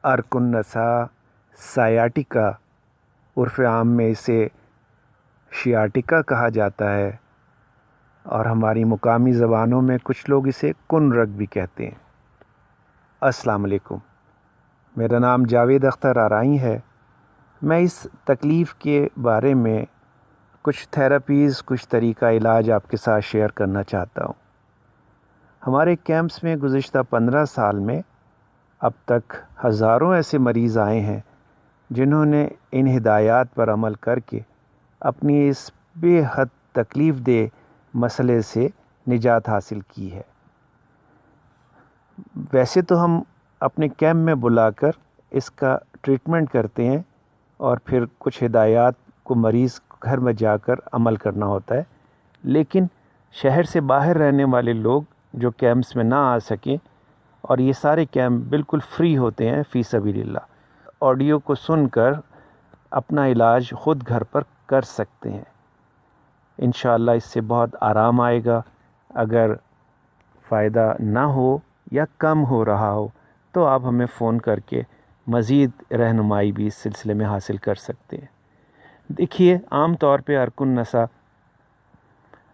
ارک النسا سیاٹیکا، عرف عام میں اسے شیاٹیکا کہا جاتا ہے، اور ہماری مقامی زبانوں میں کچھ لوگ اسے کن رگ بھی کہتے ہیں۔ السلام علیکم، میرا نام جاوید اختر آرائی ہے۔ میں اس تکلیف کے بارے میں کچھ تھراپیز، کچھ طریقہ علاج آپ کے ساتھ شیئر کرنا چاہتا ہوں۔ ہمارے کیمپس میں گزشتہ 15 سال میں اب تک ہزاروں ایسے مریض آئے ہیں جنہوں نے ان ہدایات پر عمل کر کے اپنی اس بے حد تکلیف دہ مسئلے سے نجات حاصل کی ہے۔ ویسے تو ہم اپنے کیمپ میں بلا کر اس کا ٹریٹمنٹ کرتے ہیں اور پھر کچھ ہدایات کو مریض گھر میں جا کر عمل کرنا ہوتا ہے، لیکن شہر سے باہر رہنے والے لوگ جو کیمپس میں نہ آ سکیں، اور یہ سارے کیمپ بالکل فری ہوتے ہیں فی سبیل اللہ، آڈیو کو سن کر اپنا علاج خود گھر پر کر سکتے ہیں۔ انشاءاللہ اس سے بہت آرام آئے گا۔ اگر فائدہ نہ ہو یا کم ہو رہا ہو تو آپ ہمیں فون کر کے مزید رہنمائی بھی اس سلسلے میں حاصل کر سکتے ہیں۔ دیکھیے، عام طور پہ ارک النسا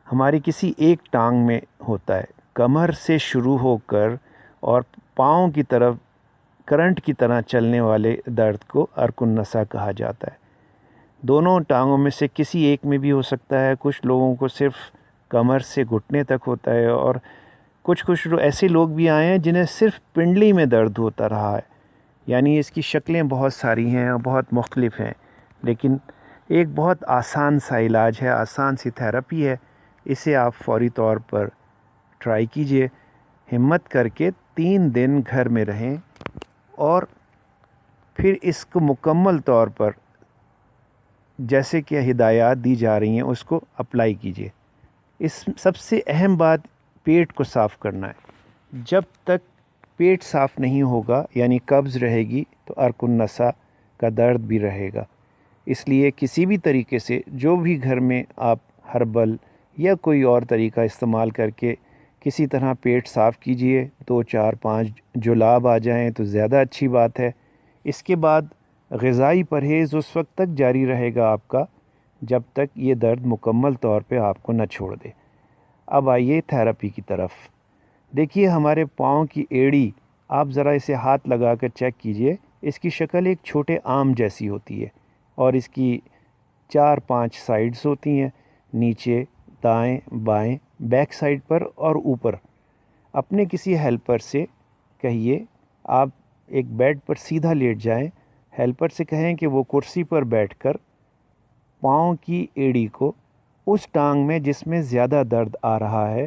ہماری کسی ایک ٹانگ میں ہوتا ہے، کمر سے شروع ہو کر اور پاؤں کی طرف کرنٹ کی طرح چلنے والے درد کو ارک النسا کہا جاتا ہے۔ دونوں ٹانگوں میں سے کسی ایک میں بھی ہو سکتا ہے، کچھ لوگوں کو صرف کمر سے گھٹنے تک ہوتا ہے، اور کچھ ایسے لوگ بھی آئے ہیں جنہیں صرف پنڈلی میں درد ہوتا رہا ہے۔ یعنی اس کی شکلیں بہت ساری ہیں اور بہت مختلف ہیں، لیکن ایک بہت آسان سا علاج ہے، آسان سی تھراپی ہے۔ اسے آپ فوری طور پر ٹرائی کیجئے، ہمت کر کے 3 دن گھر میں رہیں اور پھر اس کو مکمل طور پر جیسے کہ ہدایات دی جا رہی ہیں اس کو اپلائی کیجئے۔ اس سب سے اہم بات پیٹ کو صاف کرنا ہے۔ جب تک پیٹ صاف نہیں ہوگا، یعنی قبض رہے گی، تو ارک النسا کا درد بھی رہے گا۔ اس لیے کسی بھی طریقے سے جو بھی گھر میں آپ ہربل یا کوئی اور طریقہ استعمال کر کے کسی طرح پیٹ صاف کیجئے، 2 4 5 جلاب آ جائیں تو زیادہ اچھی بات ہے۔ اس کے بعد غذائی پرہیز اس وقت تک جاری رہے گا آپ کا جب تک یہ درد مکمل طور پہ آپ کو نہ چھوڑ دے۔ اب آئیے تھراپی کی طرف۔ دیکھیے، ہمارے پاؤں کی ایڑی، آپ ذرا اسے ہاتھ لگا کر چیک کیجئے۔ اس کی شکل ایک چھوٹے آم جیسی ہوتی ہے، اور اس کی 4 5 سائیڈز ہوتی ہیں، نیچے، دائیں، بائیں، بیک سائیڈ پر اور اوپر۔ اپنے کسی ہیلپر سے کہیے، آپ ایک بیڈ پر سیدھا لیٹ جائیں، ہیلپر سے کہیں کہ وہ کرسی پر بیٹھ کر پاؤں کی ایڑی کو اس ٹانگ میں جس میں زیادہ درد آ رہا ہے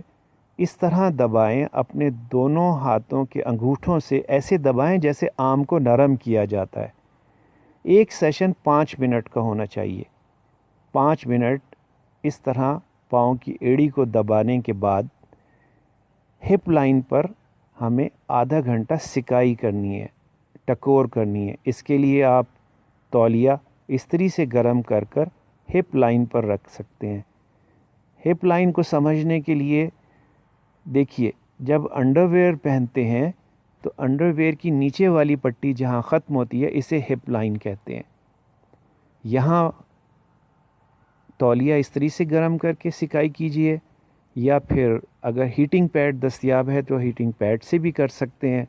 اس طرح دبائیں، اپنے دونوں ہاتھوں کے انگوٹھوں سے ایسے دبائیں جیسے آم کو نرم کیا جاتا ہے۔ ایک سیشن 5 منٹ کا ہونا چاہیے۔ 5 منٹ اس طرح پاؤں کی ایڑی کو دبانے کے بعد ہپ لائن پر ہمیں آدھا گھنٹہ سکائی کرنی ہے، ٹکور کرنی ہے۔ اس کے لیے آپ تولیہ استری سے گرم کر کر ہپ لائن پر رکھ سکتے ہیں۔ ہپ لائن کو سمجھنے کے لیے دیکھیے، جب انڈر ویئر پہنتے ہیں تو انڈر ویئر کی نیچے والی پٹی جہاں ختم ہوتی ہے اسے ہپ لائن کہتے ہیں۔ یہاں تولیہ استری سے گرم کر کے سکائی کیجئے، یا پھر اگر ہیٹنگ پیڈ دستیاب ہے تو ہیٹنگ پیڈ سے بھی کر سکتے ہیں۔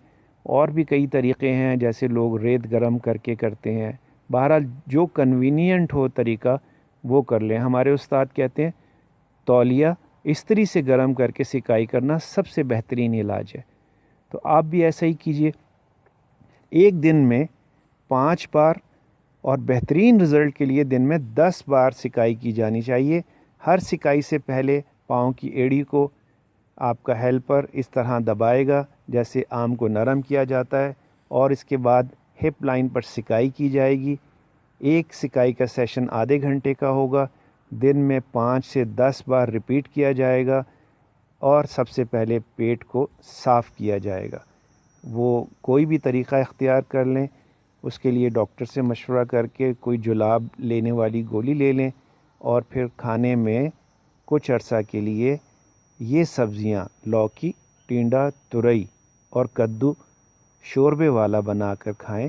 اور بھی کئی طریقے ہیں، جیسے لوگ ریت گرم کر کے کرتے ہیں۔ بہرحال جو کنوینینٹ ہو طریقہ وہ کر لیں۔ ہمارے استاد کہتے ہیں تولیہ استری سے گرم کر کے سکائی کرنا سب سے بہترین علاج ہے، تو آپ بھی ایسا ہی کیجئے۔ ایک دن میں 5 بار، اور بہترین رزلٹ کے لیے دن میں 10 بار سکائی کی جانی چاہیے۔ ہر سکائی سے پہلے پاؤں کی ایڑی کو آپ کا ہیلپر اس طرح دبائے گا جیسے آم کو نرم کیا جاتا ہے، اور اس کے بعد ہپ لائن پر سکائی کی جائے گی۔ ایک سکائی کا سیشن آدھے گھنٹے کا ہوگا، دن میں 5 سے 10 بار ریپیٹ کیا جائے گا، اور سب سے پہلے پیٹ کو صاف کیا جائے گا۔ وہ کوئی بھی طریقہ اختیار کر لیں، اس کے لیے ڈاکٹر سے مشورہ کر کے کوئی جلاب لینے والی گولی لے لیں، اور پھر کھانے میں کچھ عرصہ کے لیے یہ سبزیاں لوکی، ٹینڈا، ترئی اور کدو شوربے والا بنا کر کھائیں،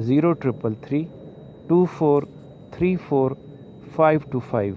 0333243425।